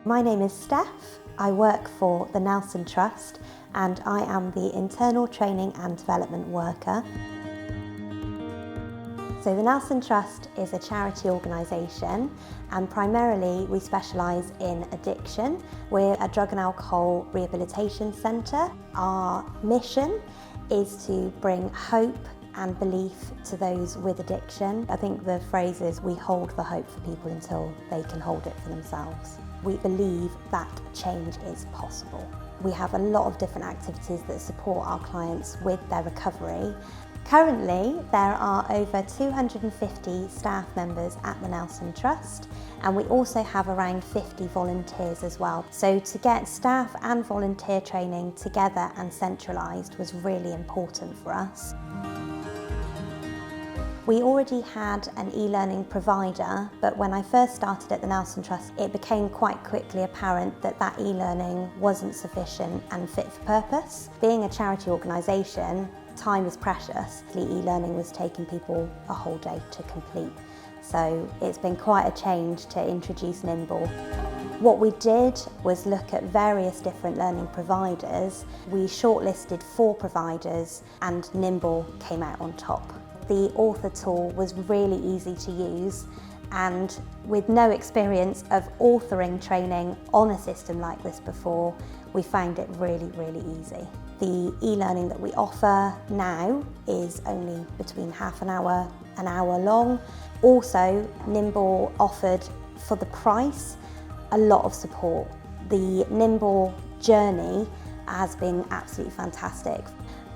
My name is Steph. I work for the Nelson Trust and I am the Internal Training and Development Worker. So the Nelson Trust is a charity organisation and primarily we specialise in addiction. We're a drug and alcohol rehabilitation centre. Our mission is to bring hope and belief to those with addiction. I think the phrase is, we hold the hope for people until they can hold it for themselves. We believe that change is possible. We have a lot of different activities that support our clients with their recovery. Currently, there are over 250 staff members at the Nelson Trust, and we also have around 50 volunteers as well. So to get staff and volunteer training together and centralised was really important for us. We already had an e-learning provider, but when I first started at the Nelson Trust, it became quite quickly apparent that that e-learning wasn't sufficient and fit for purpose. Being a charity organisation, time is precious. E-learning was taking people a whole day to complete. So it's been quite a change to introduce Nimble. What we did was look at various different learning providers. We shortlisted 4 providers and Nimble came out on top. The author tool was really easy to use, and with no experience of authoring training on a system like this before, we found it really easy. The e-learning that we offer now is only between half an hour long. Also, Nimble offered, for the price, a lot of support. The Nimble journey has been absolutely fantastic,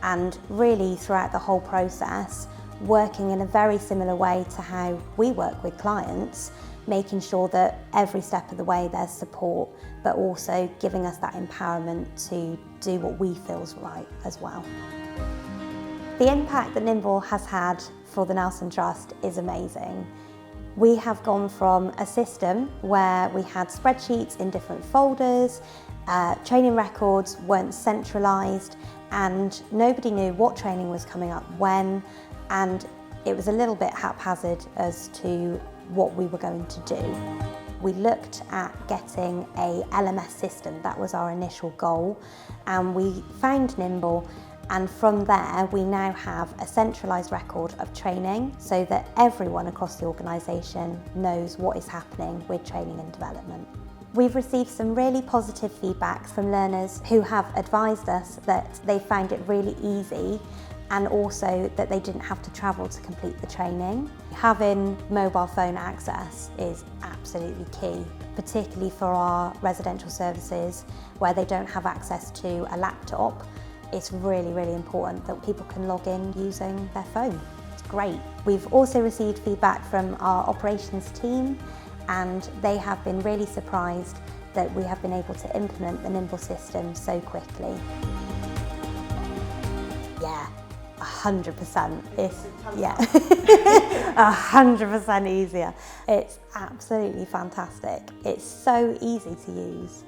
and really throughout the whole process, working in a very similar way to how we work with clients, making sure that every step of the way there's support, but also giving us that empowerment to do what we feel is right as well. The impact that Nimble has had for the Nelson Trust is amazing. We have gone from a system where we had spreadsheets in different folders, training records weren't centralised, and nobody knew what training was coming up when, and it was a little bit haphazard as to what we were going to do. We looked at getting a LMS system, that was our initial goal, and we found Nimble, and from there we now have a centralised record of training so that everyone across the organisation knows what is happening with training and development. We've received some really positive feedback from learners who have advised us that they found it really easy and also that they didn't have to travel to complete the training. Having mobile phone access is absolutely key, particularly for our residential services where they don't have access to a laptop. It's really important that people can log in using their phone. It's great. We've also received feedback from our operations team, and they have been really surprised that we have been able to implement the Nimble system so quickly. Yeah, 100%. It's 100% easier. It's absolutely fantastic. It's so easy to use.